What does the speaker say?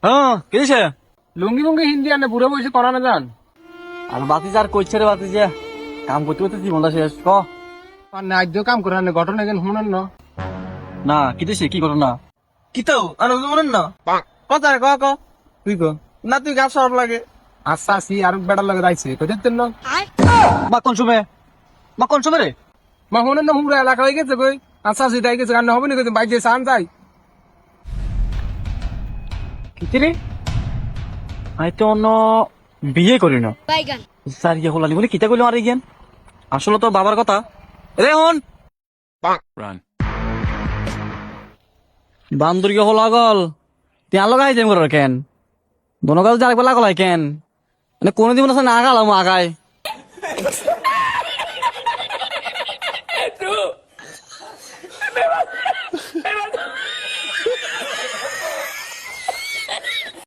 হ্যাঁ কিসে লুঙ্গি মুঙ্গি হিন্দি আনে বুড়ো বসে করা না যান আর বাতি যার কইছে রে বাতি যা কাম করতে করতে জীবনটা শেষ ক আর ন্যায্য কাম করে আনে ঘটনা কেন শুনেন না না কিতেছে কি করো না কি তো আর মনেন না কথা ক ক তুই ক না তুই গাছ সরব লাগে আচ্ছা আসি আর বেড়ার লাগে যাইছে কোথায় না মা কোন সময় মা কোন সময় রে মা শুনেন না হুমরা এলাকা হয়ে গেছে কই আচ্ছা আসি তাই গেছে রান্না হবে না কিন্তু বাইরে সান যাই কিতে রে আই তো অন্য বিয়ে করি না স্যার ইয়ে হলানি বলে কিতা কইলো আর ইগেন আসলে তো বাবার কথা রে হন বান্দর গিয়ে হল আগল তুই আলো গাই দেম করো কেন দনকাল যার বেলা গলাই কেন মানে কোনো দিন আছে না আগালাম আগায়